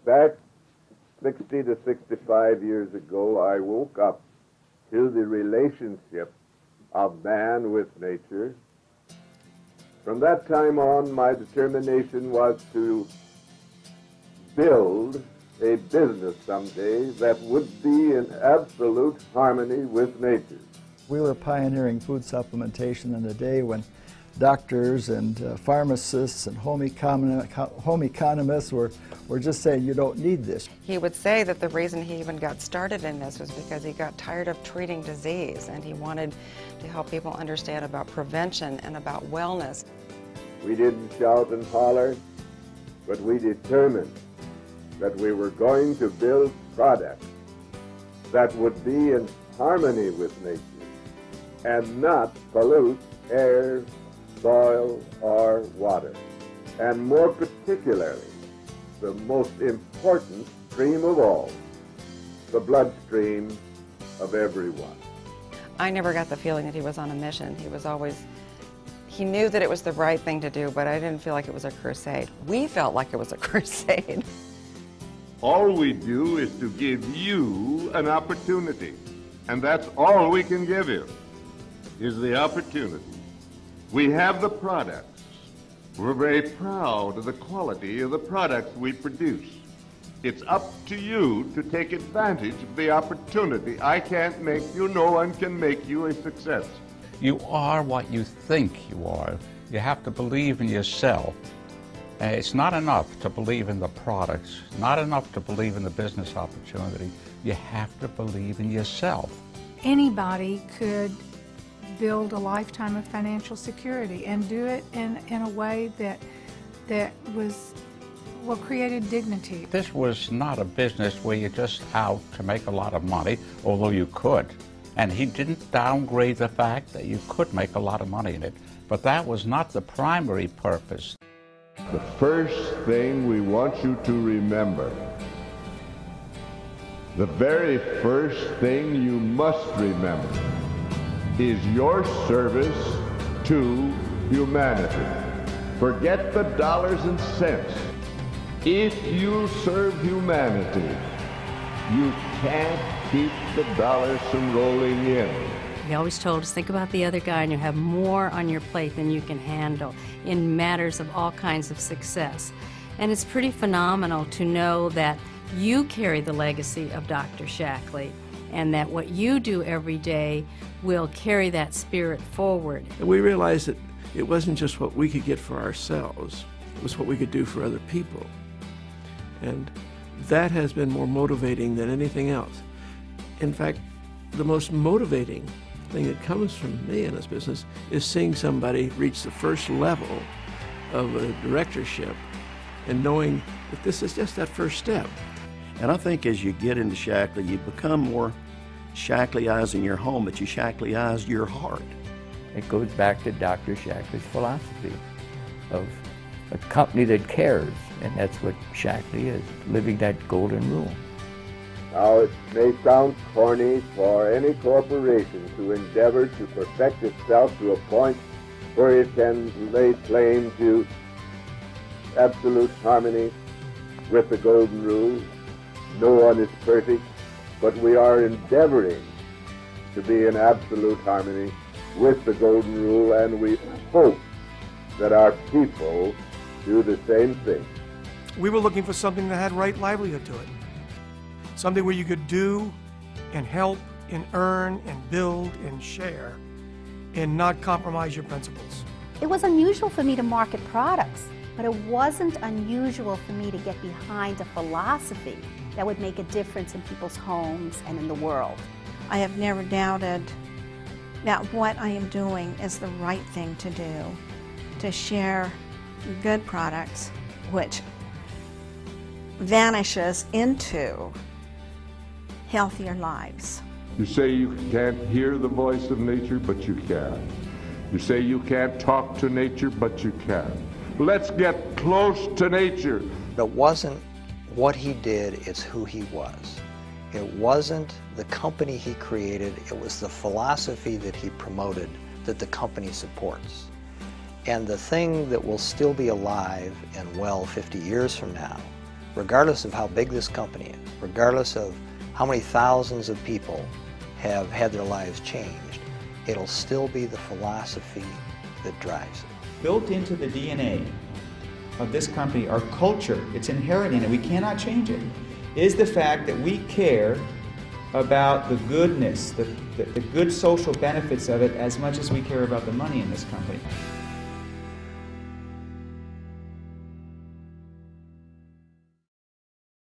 Back 60 to 65 years ago, I woke up to the relationship of man with nature. From that time on, my determination was to build a business someday that would be in absolute harmony with nature. We were pioneering food supplementation in a day when doctors and pharmacists and home economists were just saying, you don't need this. He would say that the reason he even got started in this was because he got tired of treating disease, and he wanted to help people understand about prevention and about wellness. We didn't shout and holler, but we determined that we were going to build products that would be in harmony with nature and not pollute air, soil, or water. And more particularly, the most important stream of all, the bloodstream of everyone. I never got the feeling that he was on a mission. He knew that it was the right thing to do, but I didn't feel like it was a crusade. We felt like it was a crusade. All we do is to give you an opportunity, and that's all we can give you, is the opportunity. We have the products. We're very proud of the quality of the products we produce. It's up to you to take advantage of the opportunity. I can't make you, no one can make you a success. You are what you think you are. You have to believe in yourself. It's not enough to believe in the products, not enough to believe in the business opportunity. You have to believe in yourself. Anybody could build a lifetime of financial security and do it in a way that created dignity. This was not a business where you're just out to make a lot of money, although you could. And he didn't downgrade the fact that you could make a lot of money in it. But that was not the primary purpose. The first thing we want you to remember, the very first thing you must remember, is your service to humanity. Forget the dollars and cents. If you serve humanity, you can't keep the dollars from rolling in. He always told us, think about the other guy and you have more on your plate than you can handle in matters of all kinds of success. And it's pretty phenomenal to know that you carry the legacy of Dr. Shaklee and that what you do every day will carry that spirit forward. And we realized that it wasn't just what we could get for ourselves, it was what we could do for other people. And that has been more motivating than anything else. In fact, the most motivating thing that comes from me in this business is seeing somebody reach the first level of a directorship and knowing that this is just that first step. And I think as you get into Shaklee, you become more Shakleeizing your home, but you Shakleeize your heart. It goes back to Dr. Shaklee's philosophy of a company that cares, and that's what Shaklee is, living that golden rule. Now, it may sound corny for any corporation to endeavor to perfect itself to a point where it can lay claim to absolute harmony with the golden rule. No one is perfect, but we are endeavoring to be in absolute harmony with the golden rule, and we hope that our people do the same thing. We were looking for something that had right livelihood to it. Something where you could do and help and earn and build and share and not compromise your principles. It was unusual for me to market products, but it wasn't unusual for me to get behind a philosophy that would make a difference in people's homes and in the world. I have never doubted that what I am doing is the right thing to do, to share good products, which vanishes into healthier lives. You say you can't hear the voice of nature, but you can. You say you can't talk to nature, but you can. Let's get close to nature. It wasn't what he did, it's who he was. It wasn't the company he created, it was the philosophy that he promoted that the company supports. And the thing that will still be alive and well 50 years from now regardless of how big this company is, regardless of how many thousands of people have had their lives changed, it'll still be the philosophy that drives it. Built into the DNA of this company, our culture, it's inherent in it, we cannot change it, is the fact that we care about the goodness, the good social benefits of it as much as we care about the money in this company.